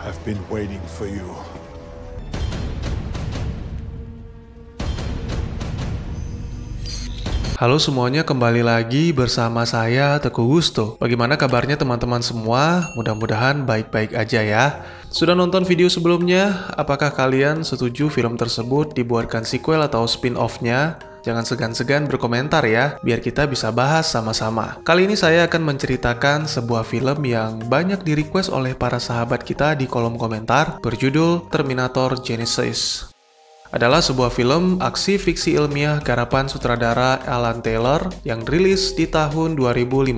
I've been waiting for you. Halo semuanya, kembali lagi bersama saya Teguh Gusto. Bagaimana kabarnya teman-teman semua? Mudah-mudahan baik-baik aja ya. Sudah nonton video sebelumnya? Apakah kalian setuju film tersebut dibuatkan sequel atau spin-off-nya? Jangan segan-segan berkomentar ya, biar kita bisa bahas sama-sama. Kali ini saya akan menceritakan sebuah film yang banyak di-request oleh para sahabat kita di kolom komentar, berjudul Terminator Genisys. Adalah sebuah film aksi fiksi ilmiah garapan sutradara Alan Taylor yang rilis di tahun 2015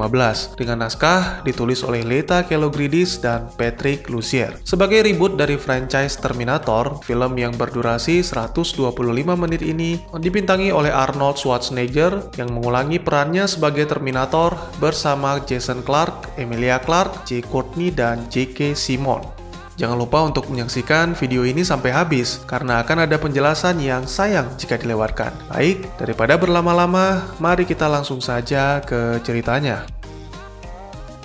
dengan naskah ditulis oleh Leta Kalogridis dan Patrick Lussier. Sebagai reboot dari franchise Terminator, film yang berdurasi 125 menit ini dibintangi oleh Arnold Schwarzenegger yang mengulangi perannya sebagai Terminator bersama Jason Clarke, Emilia Clarke, Jai Courtney, dan J.K. Simmons. Jangan lupa untuk menyaksikan video ini sampai habis, karena akan ada penjelasan yang sayang jika dilewatkan. Baik, daripada berlama-lama, mari kita langsung saja ke ceritanya.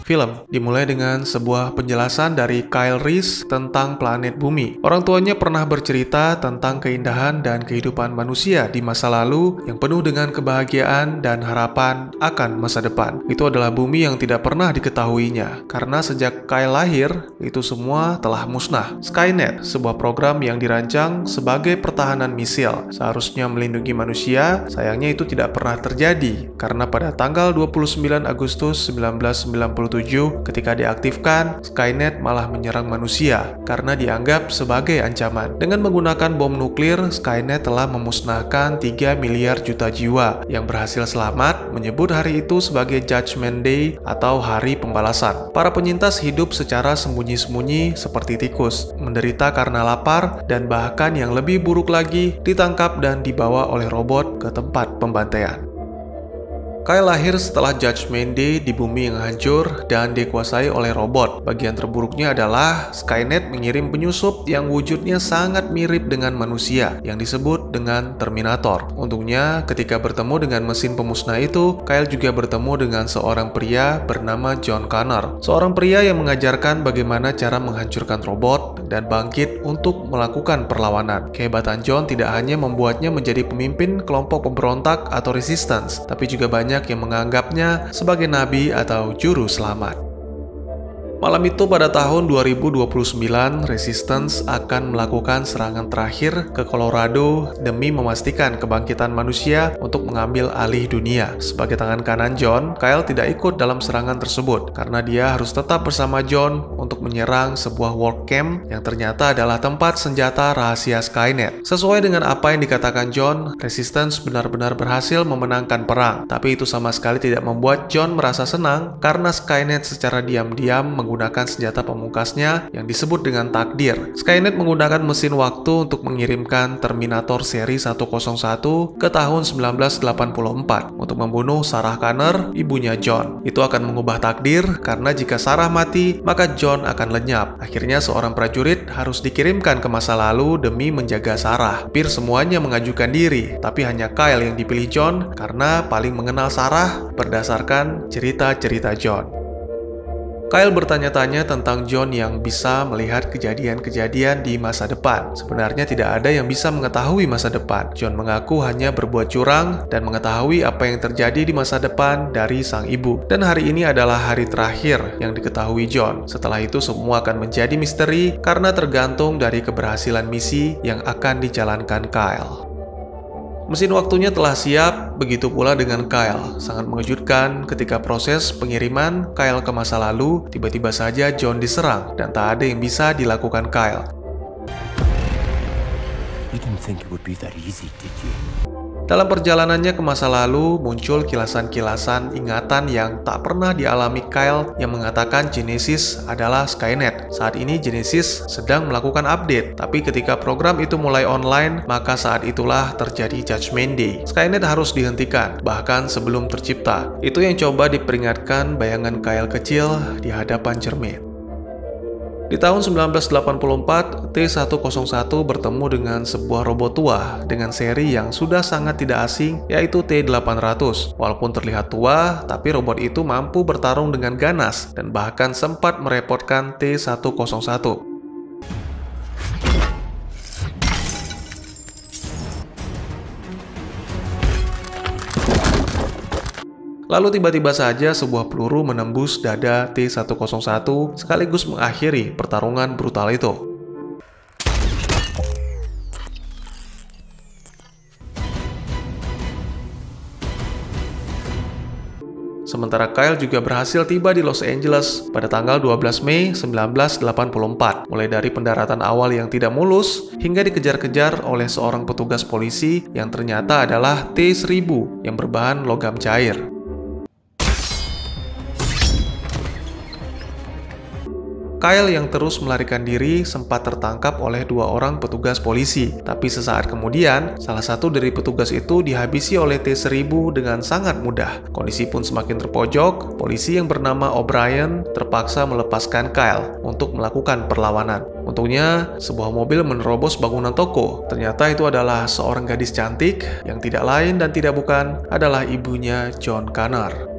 Film dimulai dengan sebuah penjelasan dari Kyle Reese tentang planet bumi. Orang tuanya pernah bercerita tentang keindahan dan kehidupan manusia di masa lalu yang penuh dengan kebahagiaan dan harapan akan masa depan. Itu adalah bumi yang tidak pernah diketahuinya, karena sejak Kyle lahir, itu semua telah musnah. Skynet, sebuah program yang dirancang sebagai pertahanan misil, seharusnya melindungi manusia. Sayangnya itu tidak pernah terjadi, karena pada tanggal 29 Agustus 1997, ketika diaktifkan, Skynet malah menyerang manusia karena dianggap sebagai ancaman. Dengan menggunakan bom nuklir, Skynet telah memusnahkan 3 miliar juta jiwa. Yang berhasil selamat menyebut hari itu sebagai Judgment Day atau Hari Pembalasan. Para penyintas hidup secara sembunyi-sembunyi seperti tikus, menderita karena lapar, dan bahkan yang lebih buruk lagi, ditangkap dan dibawa oleh robot ke tempat pembantaian. Kyle lahir setelah Judgment Day di bumi yang hancur dan dikuasai oleh robot. Bagian terburuknya adalah Skynet mengirim penyusup yang wujudnya sangat mirip dengan manusia yang disebut dengan Terminator. Untungnya, ketika bertemu dengan mesin pemusnah itu, Kyle juga bertemu dengan seorang pria bernama John Connor. Seorang pria yang mengajarkan bagaimana cara menghancurkan robot dan bangkit untuk melakukan perlawanan. Kehebatan John tidak hanya membuatnya menjadi pemimpin kelompok pemberontak atau resistance, tapi juga banyak yang menganggapnya sebagai nabi atau juru selamat. Malam itu pada tahun 2029, Resistance akan melakukan serangan terakhir ke Colorado demi memastikan kebangkitan manusia untuk mengambil alih dunia. Sebagai tangan kanan John, Kyle tidak ikut dalam serangan tersebut karena dia harus tetap bersama John untuk menyerang sebuah work camp yang ternyata adalah tempat senjata rahasia Skynet. Sesuai dengan apa yang dikatakan John, Resistance benar-benar berhasil memenangkan perang, tapi itu sama sekali tidak membuat John merasa senang karena Skynet secara diam-diam menggunakan senjata pamungkasnya yang disebut dengan takdir. Skynet menggunakan mesin waktu untuk mengirimkan Terminator seri 101 ke tahun 1984 untuk membunuh Sarah Connor, ibunya John. Itu akan mengubah takdir karena jika Sarah mati, maka John akan lenyap. Akhirnya seorang prajurit harus dikirimkan ke masa lalu demi menjaga Sarah. Hampir semuanya mengajukan diri, tapi hanya Kyle yang dipilih John karena paling mengenal Sarah berdasarkan cerita-cerita John. Kyle bertanya-tanya tentang John yang bisa melihat kejadian-kejadian di masa depan. Sebenarnya tidak ada yang bisa mengetahui masa depan. John mengaku hanya berbuat curang dan mengetahui apa yang terjadi di masa depan dari sang ibu. Dan hari ini adalah hari terakhir yang diketahui John. Setelah itu semua akan menjadi misteri karena tergantung dari keberhasilan misi yang akan dijalankan Kyle. Mesin waktunya telah siap, begitu pula dengan Kyle. Sangat mengejutkan ketika proses pengiriman Kyle ke masa lalu, tiba-tiba saja John diserang dan tak ada yang bisa dilakukan Kyle. You didn't think it would be that easy, did you? Dalam perjalanannya ke masa lalu, muncul kilasan-kilasan ingatan yang tak pernah dialami Kyle yang mengatakan Genisys adalah Skynet. Saat ini Genisys sedang melakukan update, tapi ketika program itu mulai online, maka saat itulah terjadi Judgment Day. Skynet harus dihentikan, bahkan sebelum tercipta. Itu yang coba diperingatkan bayangan Kyle kecil di hadapan cermin. Di tahun 1984, T-101 bertemu dengan sebuah robot tua dengan seri yang sudah sangat tidak asing, yaitu T-800. Walaupun terlihat tua, tapi robot itu mampu bertarung dengan ganas dan bahkan sempat merepotkan T-101. Lalu tiba-tiba saja sebuah peluru menembus dada T-101 sekaligus mengakhiri pertarungan brutal itu. Sementara Kyle juga berhasil tiba di Los Angeles pada tanggal 12 Mei 1984, mulai dari pendaratan awal yang tidak mulus hingga dikejar-kejar oleh seorang petugas polisi yang ternyata adalah T-1000 yang berbahan logam cair. Kyle yang terus melarikan diri sempat tertangkap oleh 2 orang petugas polisi, tapi sesaat kemudian salah satu dari petugas itu dihabisi oleh T-1000 dengan sangat mudah. Kondisi pun semakin terpojok, polisi yang bernama O'Brien terpaksa melepaskan Kyle untuk melakukan perlawanan. Untungnya, sebuah mobil menerobos bangunan toko. Ternyata itu adalah seorang gadis cantik yang tidak lain dan tidak bukan adalah ibunya John Connor.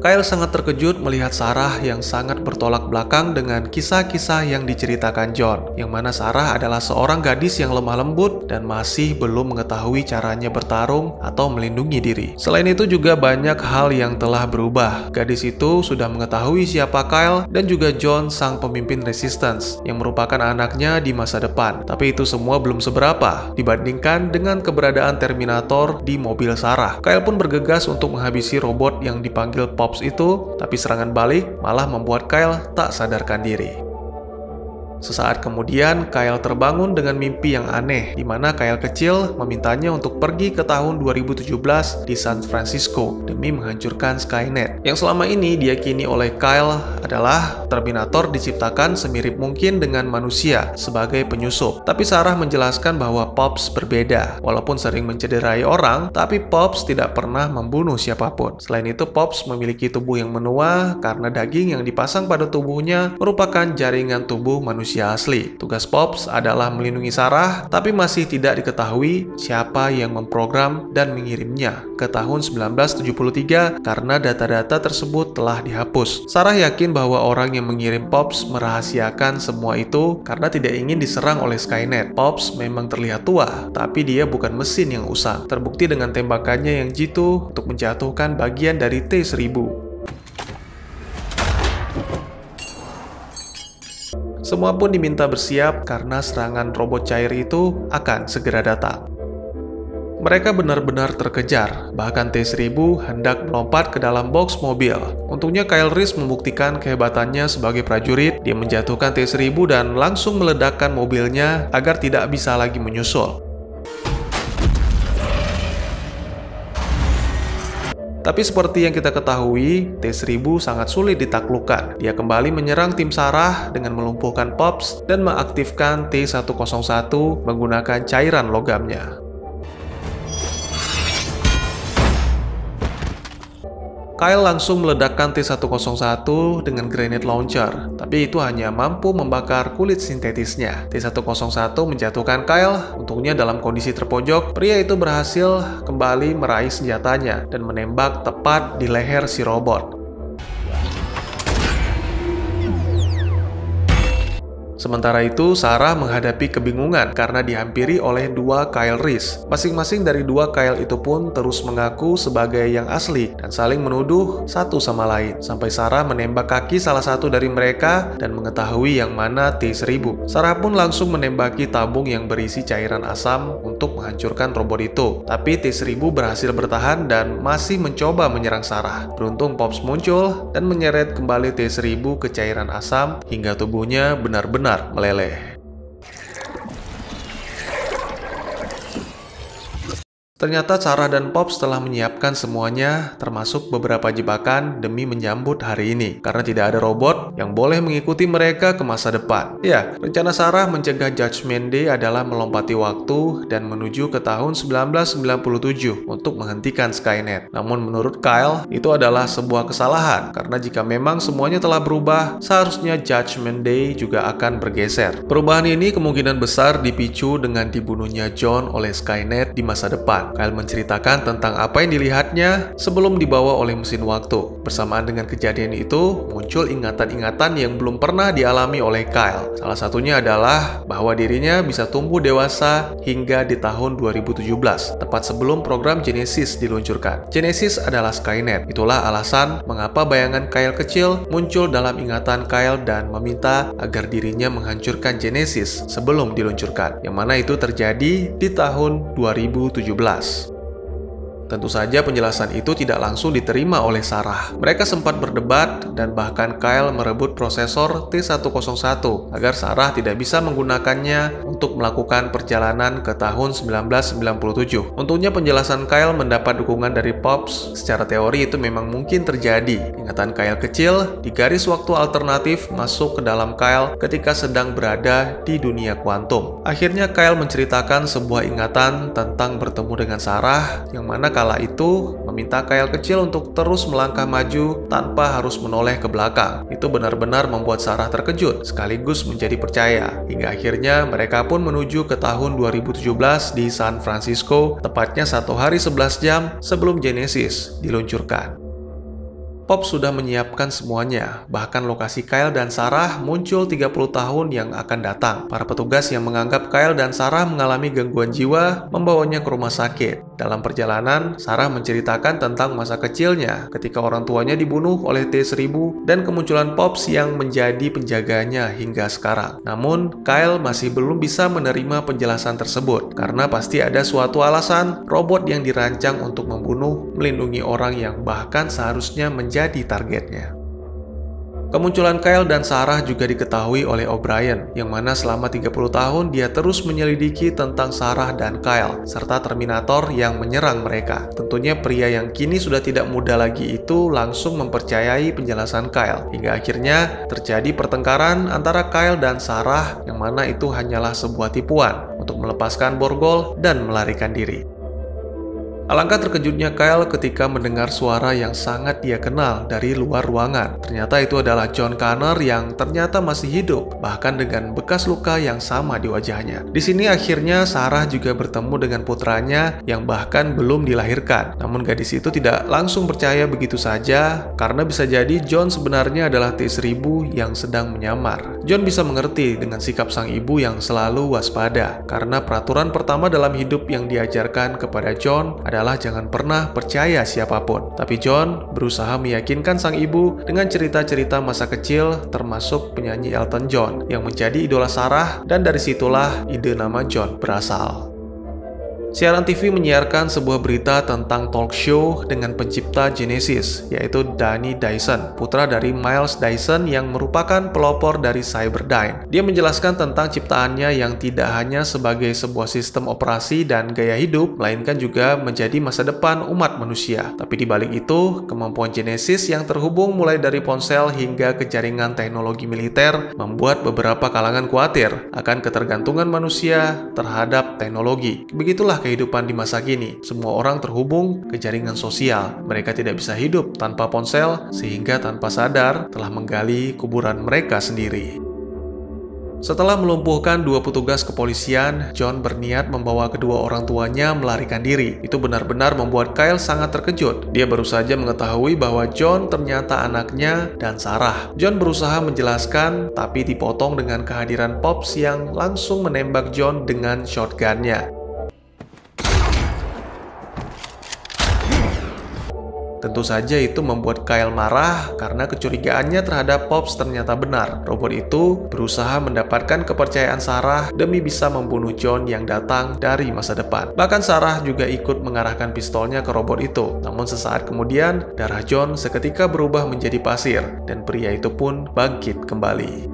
Kyle sangat terkejut melihat Sarah yang sangat bertolak belakang dengan kisah-kisah yang diceritakan John, yang mana Sarah adalah seorang gadis yang lemah lembut dan masih belum mengetahui caranya bertarung atau melindungi diri. Selain itu juga banyak hal yang telah berubah. Gadis itu sudah mengetahui siapa Kyle dan juga John sang pemimpin Resistance yang merupakan anaknya di masa depan. Tapi itu semua belum seberapa dibandingkan dengan keberadaan Terminator di mobil Sarah. Kyle pun bergegas untuk menghabisi robot yang dipanggil Pops itu, tapi serangan balik malah membuat Kyle tak sadarkan diri. Sesaat kemudian, Kyle terbangun dengan mimpi yang aneh, di mana Kyle kecil memintanya untuk pergi ke tahun 2017 di San Francisco demi menghancurkan Skynet. Yang selama ini diyakini oleh Kyle adalah Terminator diciptakan semirip mungkin dengan manusia sebagai penyusup. Tapi Sarah menjelaskan bahwa Pops berbeda. Walaupun sering mencederai orang, tapi Pops tidak pernah membunuh siapapun. Selain itu, Pops memiliki tubuh yang menua karena daging yang dipasang pada tubuhnya merupakan jaringan tubuh manusia asli. Tugas Pops adalah melindungi Sarah, tapi masih tidak diketahui siapa yang memprogram dan mengirimnya ke tahun 1973 karena data-data tersebut telah dihapus. Sarah yakin bahwa orang yang mengirim Pops merahasiakan semua itu karena tidak ingin diserang oleh Skynet. Pops memang terlihat tua, tapi dia bukan mesin yang usang. Terbukti dengan tembakannya yang jitu untuk menjatuhkan bagian dari T-1000. Semua pun diminta bersiap karena serangan robot cair itu akan segera datang. Mereka benar-benar terkejar, bahkan T-1000 hendak melompat ke dalam box mobil. Untungnya Kyle Reese membuktikan kehebatannya sebagai prajurit. Dia menjatuhkan T-1000 dan langsung meledakkan mobilnya agar tidak bisa lagi menyusul. Tapi seperti yang kita ketahui, T-1000 sangat sulit ditaklukkan. Dia kembali menyerang tim Sarah dengan melumpuhkan Pops dan mengaktifkan T-101 menggunakan cairan logamnya. Kyle langsung meledakkan T-101 dengan grenade launcher, tapi itu hanya mampu membakar kulit sintetisnya. T-101 menjatuhkan Kyle, untungnya dalam kondisi terpojok, pria itu berhasil kembali meraih senjatanya dan menembak tepat di leher si robot. Sementara itu, Sarah menghadapi kebingungan karena dihampiri oleh 2 Kyle Reese. Masing-masing dari 2 Kyle itu pun terus mengaku sebagai yang asli dan saling menuduh satu sama lain. Sampai Sarah menembak kaki salah satu dari mereka dan mengetahui yang mana T-1000. Sarah pun langsung menembaki tabung yang berisi cairan asam untuk menghancurkan robot itu. Tapi T-1000 berhasil bertahan dan masih mencoba menyerang Sarah. Beruntung Pops muncul dan menyeret kembali T-1000 ke cairan asam hingga tubuhnya benar-benar meleleh. Ternyata Sarah dan Pops telah menyiapkan semuanya, termasuk beberapa jebakan demi menyambut hari ini, karena tidak ada robot yang boleh mengikuti mereka ke masa depan. Ya, rencana Sarah mencegah Judgment Day adalah melompati waktu dan menuju ke tahun 1997 untuk menghentikan Skynet. Namun menurut Kyle, itu adalah sebuah kesalahan, karena jika memang semuanya telah berubah, seharusnya Judgment Day juga akan bergeser. Perubahan ini kemungkinan besar dipicu dengan dibunuhnya John oleh Skynet di masa depan. Kyle menceritakan tentang apa yang dilihatnya sebelum dibawa oleh mesin waktu. Bersamaan dengan kejadian itu, muncul ingatan-ingatan yang belum pernah dialami oleh Kyle. Salah satunya adalah bahwa dirinya bisa tumbuh dewasa hingga di tahun 2017, tepat sebelum program Genesis diluncurkan. Genesis adalah Skynet. Itulah alasan mengapa bayangan Kyle kecil muncul dalam ingatan Kyle dan meminta agar dirinya menghancurkan Genesis sebelum diluncurkan, yang mana itu terjadi di tahun 2017. Tentu saja penjelasan itu tidak langsung diterima oleh Sarah. Mereka sempat berdebat dan bahkan Kyle merebut prosesor T101 agar Sarah tidak bisa menggunakannya untuk melakukan perjalanan ke tahun 1997. Untungnya penjelasan Kyle mendapat dukungan dari Pops. Secara teori itu memang mungkin terjadi. Ingatan Kyle kecil di garis waktu alternatif masuk ke dalam Kyle ketika sedang berada di dunia kuantum. Akhirnya Kyle menceritakan sebuah ingatan tentang bertemu dengan Sarah, yang mana kala itu meminta Kyle kecil untuk terus melangkah maju tanpa harus menoleh ke belakang. Itu benar-benar membuat Sarah terkejut sekaligus menjadi percaya. Hingga akhirnya mereka pun menuju ke tahun 2017 di San Francisco, tepatnya 1 hari 11 jam sebelum Genesis diluncurkan. Pop sudah menyiapkan semuanya, bahkan lokasi Kyle dan Sarah muncul 30 tahun yang akan datang. Para petugas yang menganggap Kyle dan Sarah mengalami gangguan jiwa membawanya ke rumah sakit. Dalam perjalanan, Sarah menceritakan tentang masa kecilnya ketika orang tuanya dibunuh oleh T-1000 dan kemunculan Pops yang menjadi penjaganya hingga sekarang. Namun, Kyle masih belum bisa menerima penjelasan tersebut karena pasti ada suatu alasan robot yang dirancang untuk membunuh, melindungi orang yang bahkan seharusnya menjadi targetnya. Kemunculan Kyle dan Sarah juga diketahui oleh O'Brien, yang mana selama 30 tahun dia terus menyelidiki tentang Sarah dan Kyle, serta Terminator yang menyerang mereka. Tentunya pria yang kini sudah tidak muda lagi itu langsung mempercayai penjelasan Kyle, hingga akhirnya terjadi pertengkaran antara Kyle dan Sarah, yang mana itu hanyalah sebuah tipuan untuk melepaskan borgol dan melarikan diri. Alangkah terkejutnya Kyle ketika mendengar suara yang sangat dia kenal dari luar ruangan. Ternyata itu adalah John Connor yang ternyata masih hidup, bahkan dengan bekas luka yang sama di wajahnya. Di sini akhirnya Sarah juga bertemu dengan putranya yang bahkan belum dilahirkan. Namun gadis itu tidak langsung percaya begitu saja, karena bisa jadi John sebenarnya adalah T-1000 yang sedang menyamar. John bisa mengerti dengan sikap sang ibu yang selalu waspada, karena peraturan pertama dalam hidup yang diajarkan kepada John adalah jangan pernah percaya siapapun. Tapi John berusaha meyakinkan sang ibu dengan cerita-cerita masa kecil, termasuk penyanyi Elton John yang menjadi idola Sarah, dan dari situlah ide nama John berasal. Siaran TV menyiarkan sebuah berita tentang talk show dengan pencipta Genesis, yaitu Danny Dyson, putra dari Miles Dyson yang merupakan pelopor dari Cyberdyne. Dia menjelaskan tentang ciptaannya yang tidak hanya sebagai sebuah sistem operasi dan gaya hidup, melainkan juga menjadi masa depan umat manusia. Tapi di balik itu, kemampuan Genesis yang terhubung mulai dari ponsel hingga ke jaringan teknologi militer membuat beberapa kalangan khawatir akan ketergantungan manusia terhadap teknologi. Begitulah kehidupan di masa kini. Semua orang terhubung ke jaringan sosial. Mereka tidak bisa hidup tanpa ponsel, sehingga tanpa sadar telah menggali kuburan mereka sendiri. Setelah melumpuhkan 2 petugas kepolisian, John berniat membawa kedua orang tuanya melarikan diri. Itu benar-benar membuat Kyle sangat terkejut. Dia baru saja mengetahui bahwa John ternyata anaknya dan Sarah. John berusaha menjelaskan, tapi dipotong dengan kehadiran Pops yang langsung menembak John dengan shotgunnya. Tentu saja itu membuat Kyle marah karena kecurigaannya terhadap Pops ternyata benar. Robot itu berusaha mendapatkan kepercayaan Sarah demi bisa membunuh John yang datang dari masa depan. Bahkan Sarah juga ikut mengarahkan pistolnya ke robot itu. Namun sesaat kemudian, darah John seketika berubah menjadi pasir dan pria itu pun bangkit kembali.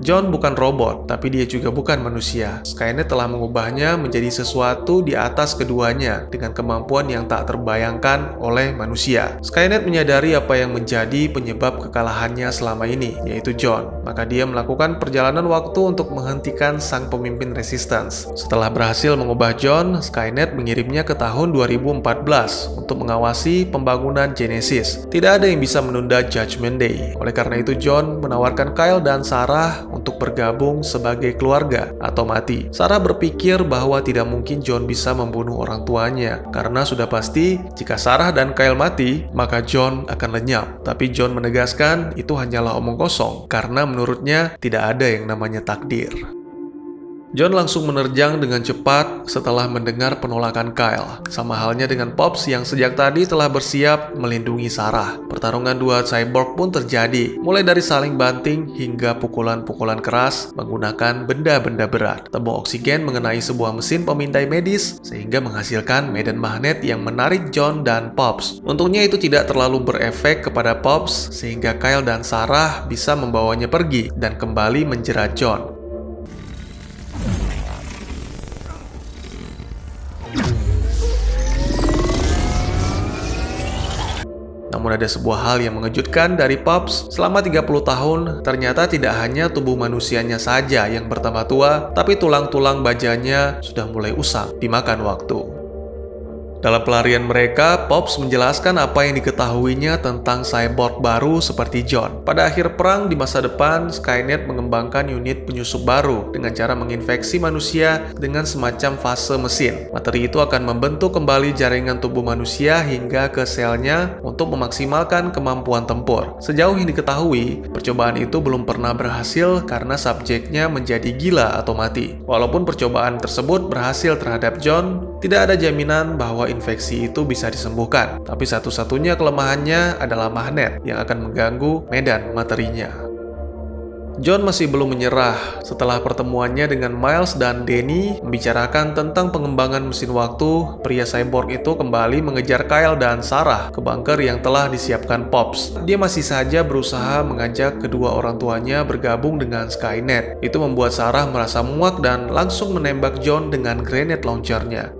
John bukan robot, tapi dia juga bukan manusia. Skynet telah mengubahnya menjadi sesuatu di atas keduanya dengan kemampuan yang tak terbayangkan oleh manusia. Skynet menyadari apa yang menjadi penyebab kekalahannya selama ini, yaitu John. Maka dia melakukan perjalanan waktu untuk menghentikan sang pemimpin Resistance. Setelah berhasil mengubah John, Skynet mengirimnya ke tahun 2014 untuk mengawasi pembangunan Genesis. Tidak ada yang bisa menunda Judgment Day. Oleh karena itu John menawarkan Kyle dan Sarah untuk bergabung sebagai keluarga atau mati. Sarah berpikir bahwa tidak mungkin John bisa membunuh orang tuanya, karena sudah pasti jika Sarah dan Kyle mati, maka John akan lenyap. Tapi John menegaskan itu hanyalah omong kosong, karena menurutnya tidak ada yang namanya takdir. John langsung menerjang dengan cepat setelah mendengar penolakan Kyle. Sama halnya dengan Pops yang sejak tadi telah bersiap melindungi Sarah. Pertarungan dua cyborg pun terjadi, mulai dari saling banting hingga pukulan-pukulan keras menggunakan benda-benda berat. Tabung oksigen mengenai sebuah mesin pemindai medis sehingga menghasilkan medan magnet yang menarik John dan Pops. Untungnya itu tidak terlalu berefek kepada Pops sehingga Kyle dan Sarah bisa membawanya pergi dan kembali menjerat John. Namun ada sebuah hal yang mengejutkan dari Pops. Selama 30 tahun, ternyata tidak hanya tubuh manusianya saja yang bertambah tua, tapi tulang-tulang bajanya sudah mulai usang dimakan waktu. Dalam pelarian mereka, Pops menjelaskan apa yang diketahuinya tentang cyborg baru seperti John. Pada akhir perang di masa depan, Skynet mengembangkan unit penyusup baru dengan cara menginfeksi manusia dengan semacam fase mesin. Materi itu akan membentuk kembali jaringan tubuh manusia hingga ke selnya untuk memaksimalkan kemampuan tempur. Sejauh yang diketahui, percobaan itu belum pernah berhasil karena subjeknya menjadi gila atau mati. Walaupun percobaan tersebut berhasil terhadap John, tidak ada jaminan bahwa infeksi itu bisa disembuhkan, tapi satu-satunya kelemahannya adalah magnet yang akan mengganggu medan materinya. John masih belum menyerah setelah pertemuannya dengan Miles dan Danny membicarakan tentang pengembangan mesin waktu. Pria cyborg itu kembali mengejar Kyle dan Sarah ke bunker yang telah disiapkan Pops. Dia masih saja berusaha mengajak kedua orang tuanya bergabung dengan Skynet. Itu membuat Sarah merasa muak dan langsung menembak John dengan grenade launchernya.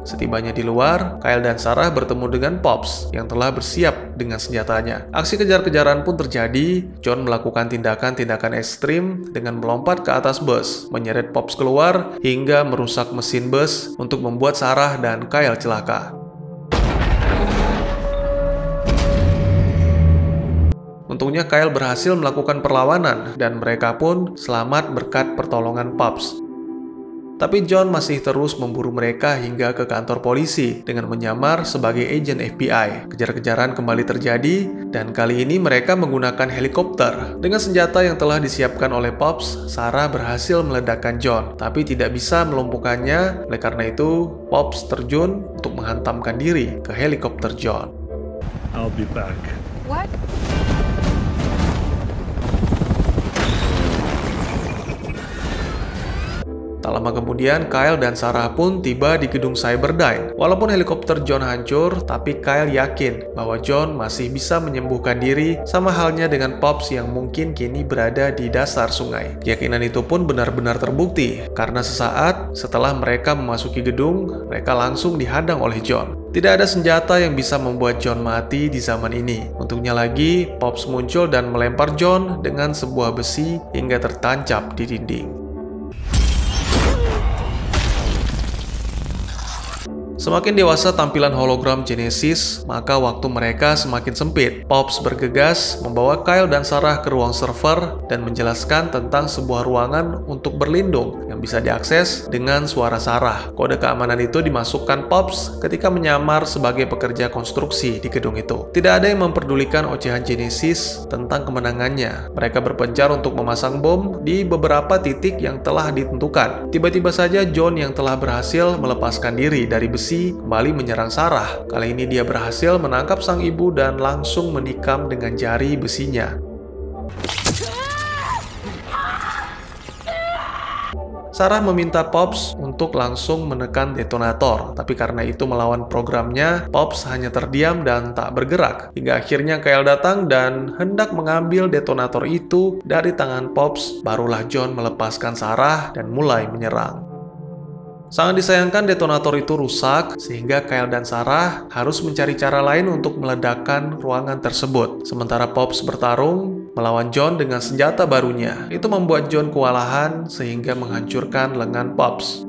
Setibanya di luar, Kyle dan Sarah bertemu dengan Pops yang telah bersiap dengan senjatanya. Aksi kejar-kejaran pun terjadi. John melakukan tindakan-tindakan ekstrim dengan melompat ke atas bus, menyeret Pops keluar hingga merusak mesin bus untuk membuat Sarah dan Kyle celaka. Untungnya Kyle berhasil melakukan perlawanan dan mereka pun selamat berkat pertolongan Pops. Tapi John masih terus memburu mereka hingga ke kantor polisi dengan menyamar sebagai agen FBI. Kejar-kejaran kembali terjadi dan kali ini mereka menggunakan helikopter. Dengan senjata yang telah disiapkan oleh Pops, Sarah berhasil meledakkan John, tapi tidak bisa melumpuhkannya. Oleh karena itu, Pops terjun untuk menghantamkan diri ke helikopter John. I'll be back. What? Tak lama kemudian, Kyle dan Sarah pun tiba di gedung Cyberdyne. Walaupun helikopter John hancur, tapi Kyle yakin bahwa John masih bisa menyembuhkan diri, sama halnya dengan Pops yang mungkin kini berada di dasar sungai. Keyakinan itu pun benar-benar terbukti, karena sesaat setelah mereka memasuki gedung, mereka langsung dihadang oleh John. Tidak ada senjata yang bisa membuat John mati di zaman ini. Untungnya lagi, Pops muncul dan melempar John dengan sebuah besi hingga tertancap di dinding. Semakin dewasa tampilan hologram Genesis, maka waktu mereka semakin sempit. Pops bergegas membawa Kyle dan Sarah ke ruang server dan menjelaskan tentang sebuah ruangan untuk berlindung yang bisa diakses dengan suara Sarah. Kode keamanan itu dimasukkan Pops ketika menyamar sebagai pekerja konstruksi di gedung itu. Tidak ada yang memperdulikan ocehan Genesis tentang kemenangannya. Mereka berpencar untuk memasang bom di beberapa titik yang telah ditentukan. Tiba-tiba saja John yang telah berhasil melepaskan diri dari besi kembali menyerang Sarah. Kali ini dia berhasil menangkap sang ibu dan langsung menikam dengan jari besinya. Sarah meminta Pops untuk langsung menekan detonator, tapi karena itu melawan programnya, Pops hanya terdiam dan tak bergerak. Hingga akhirnya Kyle datang dan hendak mengambil detonator itu dari tangan Pops, barulah John melepaskan Sarah dan mulai menyerang. Sangat disayangkan detonator itu rusak, sehingga Kyle dan Sarah harus mencari cara lain untuk meledakkan ruangan tersebut. Sementara Pops bertarung melawan John dengan senjata barunya. Itu membuat John kewalahan sehingga menghancurkan lengan Pops.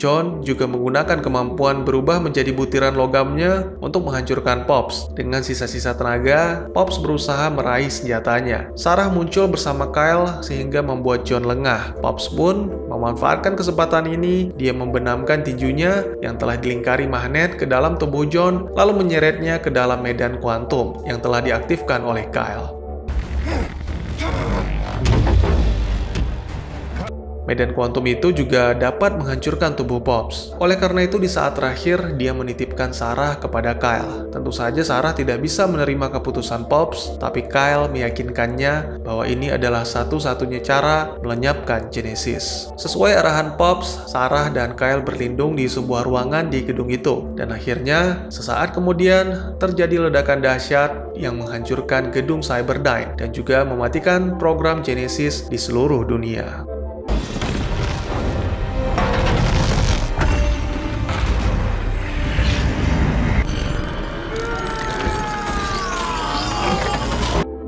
John juga menggunakan kemampuan berubah menjadi butiran logamnya untuk menghancurkan Pops. Dengan sisa-sisa tenaga, Pops berusaha meraih senjatanya. Sarah muncul bersama Kyle sehingga membuat John lengah. Pops pun memanfaatkan kesempatan ini, dia membenamkan tinjunya yang telah dilingkari magnet ke dalam tubuh John, lalu menyeretnya ke dalam medan kuantum yang telah diaktifkan oleh Kyle. Medan kuantum itu juga dapat menghancurkan tubuh Pops. Oleh karena itu, di saat terakhir, dia menitipkan Sarah kepada Kyle. Tentu saja Sarah tidak bisa menerima keputusan Pops, tapi Kyle meyakinkannya bahwa ini adalah satu-satunya cara melenyapkan Genesis. Sesuai arahan Pops, Sarah dan Kyle berlindung di sebuah ruangan di gedung itu. Dan akhirnya, sesaat kemudian, terjadi ledakan dahsyat yang menghancurkan gedung Cyberdyne dan juga mematikan program Genesis di seluruh dunia.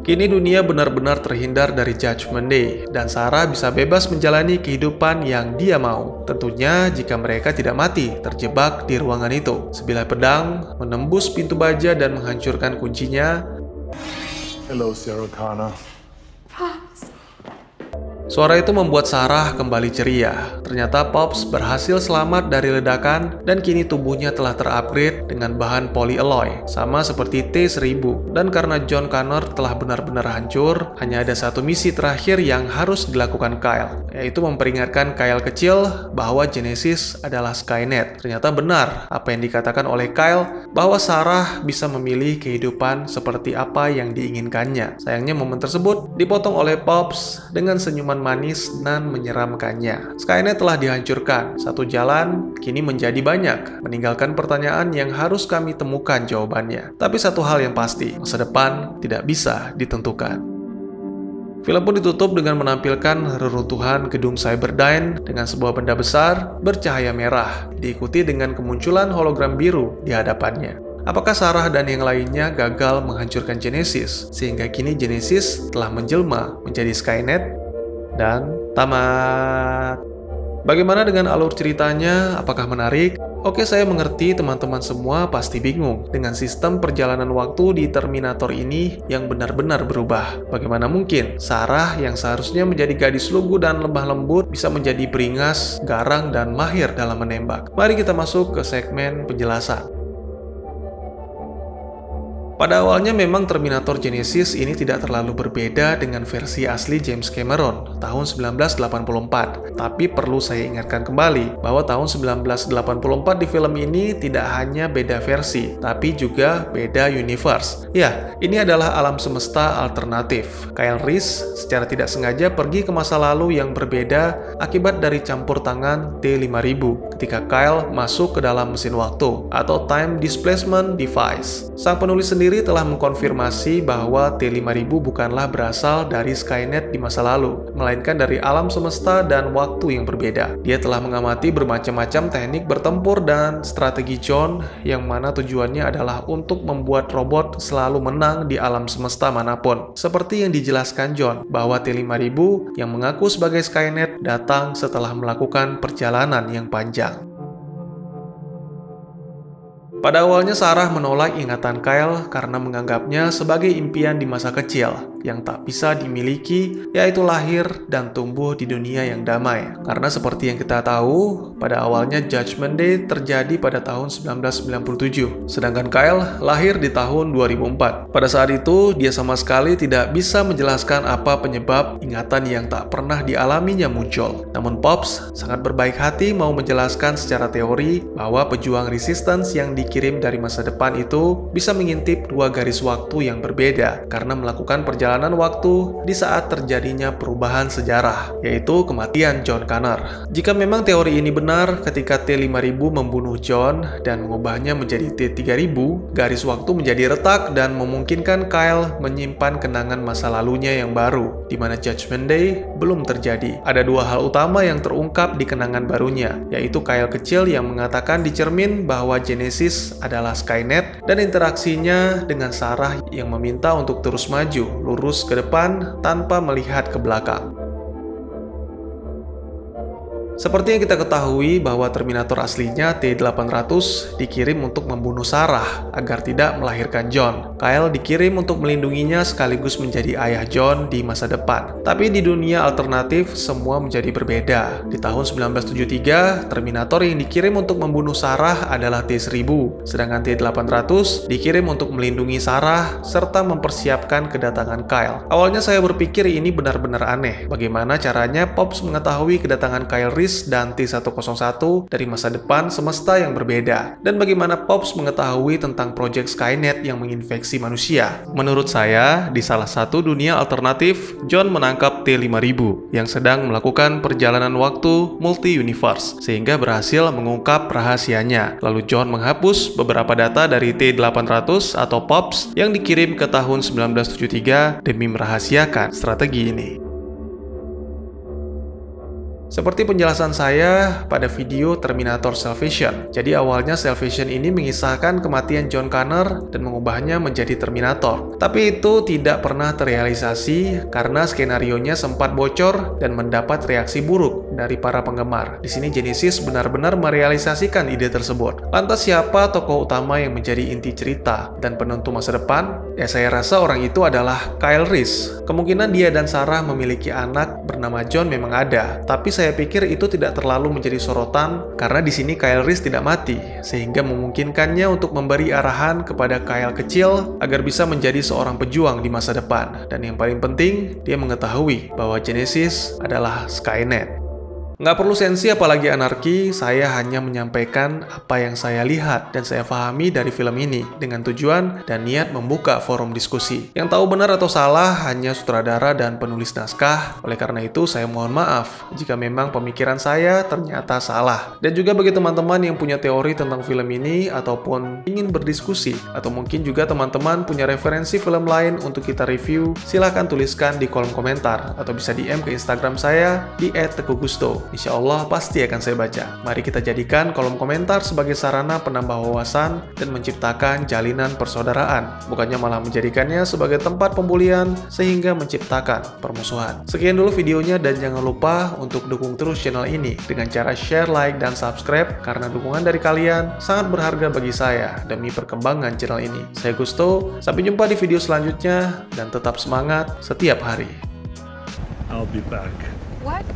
Kini dunia benar-benar terhindar dari Judgment Day, dan Sarah bisa bebas menjalani kehidupan yang dia mau. Tentunya jika mereka tidak mati terjebak di ruangan itu. Sebilah pedang menembus pintu baja dan menghancurkan kuncinya. Hello, Sarah Connor. Suara itu membuat Sarah kembali ceria. Ternyata Pops berhasil selamat dari ledakan dan kini tubuhnya telah terupgrade dengan bahan polyalloy, sama seperti T-1000. Dan karena John Connor telah benar-benar hancur, hanya ada satu misi terakhir yang harus dilakukan Kyle, yaitu memperingatkan Kyle kecil bahwa Genesis adalah Skynet. Ternyata benar apa yang dikatakan oleh Kyle, bahwa Sarah bisa memilih kehidupan seperti apa yang diinginkannya. Sayangnya momen tersebut dipotong oleh Pops dengan senyuman manis dan menyeramkannya. Skynet telah dihancurkan. Satu jalan kini menjadi banyak, meninggalkan pertanyaan yang harus kami temukan jawabannya. Tapi satu hal yang pasti, masa depan tidak bisa ditentukan. Film pun ditutup dengan menampilkan reruntuhan gedung Cyberdyne dengan sebuah benda besar bercahaya merah, diikuti dengan kemunculan hologram biru di hadapannya. Apakah Sarah dan yang lainnya gagal menghancurkan Genesis, sehingga kini Genesis telah menjelma menjadi Skynet? Dan tamat. Bagaimana dengan alur ceritanya? Apakah menarik? Oke, saya mengerti teman-teman semua pasti bingung dengan sistem perjalanan waktu di Terminator ini yang benar-benar berubah. Bagaimana mungkin Sarah yang seharusnya menjadi gadis lugu dan lemah lembut bisa menjadi beringas, garang, dan mahir dalam menembak? Mari kita masuk ke segmen penjelasan. Pada awalnya memang Terminator Genesis ini tidak terlalu berbeda dengan versi asli James Cameron tahun 1984. Tapi perlu saya ingatkan kembali bahwa tahun 1984 di film ini tidak hanya beda versi, tapi juga beda universe. Ya, ini adalah alam semesta alternatif. Kyle Reese secara tidak sengaja pergi ke masa lalu yang berbeda akibat dari campur tangan T-5000 ketika Kyle masuk ke dalam mesin waktu atau Time Displacement Device. Sang penulis sendiri telah mengkonfirmasi bahwa T-5000 bukanlah berasal dari Skynet di masa lalu, melainkan dari alam semesta dan waktu yang berbeda. Dia telah mengamati bermacam-macam teknik bertempur dan strategi John, yang mana tujuannya adalah untuk membuat robot selalu menang di alam semesta manapun. Seperti yang dijelaskan John, bahwa T-5000 yang mengaku sebagai Skynet datang setelah melakukan perjalanan yang panjang. Pada awalnya Sarah menolak ingatan Kyle karena menganggapnya sebagai impian di masa kecil yang tak bisa dimiliki, yaitu lahir dan tumbuh di dunia yang damai. Karena seperti yang kita tahu, pada awalnya Judgment Day terjadi pada tahun 1997, sedangkan Kyle lahir di tahun 2004. Pada saat itu, dia sama sekali tidak bisa menjelaskan apa penyebab ingatan yang tak pernah dialaminya muncul. Namun Pops sangat berbaik hati mau menjelaskan secara teori bahwa pejuang resistance yang dikirim dari masa depan itu bisa mengintip dua garis waktu yang berbeda karena melakukan perjalanan waktu di saat terjadinya perubahan sejarah, yaitu kematian John Connor. Jika memang teori ini benar, ketika T-5000 membunuh John dan mengubahnya menjadi T-3000, garis waktu menjadi retak dan memungkinkan Kyle menyimpan kenangan masa lalunya yang baru, di mana Judgment Day belum terjadi. Ada dua hal utama yang terungkap di kenangan barunya, yaitu Kyle kecil yang mengatakan di cermin bahwa Genesis adalah Skynet, dan interaksinya dengan Sarah yang meminta untuk terus maju, lurus ke depan tanpa melihat ke belakang. Seperti yang kita ketahui bahwa Terminator aslinya T-800 dikirim untuk membunuh Sarah agar tidak melahirkan John. Kyle dikirim untuk melindunginya sekaligus menjadi ayah John di masa depan. Tapi di dunia alternatif semua menjadi berbeda. Di tahun 1973, Terminator yang dikirim untuk membunuh Sarah adalah T-1000, sedangkan T-800 dikirim untuk melindungi Sarah serta mempersiapkan kedatangan Kyle. Awalnya saya berpikir ini benar-benar aneh. Bagaimana caranya Pops mengetahui kedatangan Kyle Reese dan T-101 dari masa depan semesta yang berbeda, dan bagaimana Pops mengetahui tentang proyek Skynet yang menginfeksi manusia. Menurut saya, di salah satu dunia alternatif, John menangkap T-5000 yang sedang melakukan perjalanan waktu multi-universe, sehingga berhasil mengungkap rahasianya. Lalu John menghapus beberapa data dari T-800 atau Pops yang dikirim ke tahun 1973 demi merahasiakan strategi ini. Seperti penjelasan saya pada video Terminator Salvation. Jadi awalnya Salvation ini mengisahkan kematian John Connor dan mengubahnya menjadi Terminator. Tapi itu tidak pernah terrealisasi karena skenarionya sempat bocor dan mendapat reaksi buruk dari para penggemar. Di sini Genesis benar-benar merealisasikan ide tersebut. Lantas siapa tokoh utama yang menjadi inti cerita dan penentu masa depan? Ya saya rasa orang itu adalah Kyle Reese. Kemungkinan dia dan Sarah memiliki anak bernama John memang ada, tapi saya pikir itu tidak terlalu menjadi sorotan karena di sini Kyle Reese tidak mati, sehingga memungkinkannya untuk memberi arahan kepada Kyle kecil agar bisa menjadi seorang pejuang di masa depan. Dan yang paling penting, dia mengetahui bahwa Genesis adalah Skynet. Nggak perlu sensi apalagi anarki, saya hanya menyampaikan apa yang saya lihat dan saya pahami dari film ini dengan tujuan dan niat membuka forum diskusi. Yang tahu benar atau salah hanya sutradara dan penulis naskah, oleh karena itu saya mohon maaf jika memang pemikiran saya ternyata salah. Dan juga bagi teman-teman yang punya teori tentang film ini ataupun ingin berdiskusi, atau mungkin juga teman-teman punya referensi film lain untuk kita review, silahkan tuliskan di kolom komentar atau bisa DM ke Instagram saya di @teguhgusto. Insya Allah pasti akan saya baca. Mari kita jadikan kolom komentar sebagai sarana penambah wawasan dan menciptakan jalinan persaudaraan, bukannya malah menjadikannya sebagai tempat pembulian sehingga menciptakan permusuhan. Sekian dulu videonya dan jangan lupa untuk dukung terus channel ini dengan cara share, like, dan subscribe karena dukungan dari kalian sangat berharga bagi saya demi perkembangan channel ini. Saya Gusto, sampai jumpa di video selanjutnya dan tetap semangat setiap hari. I'll be back. What?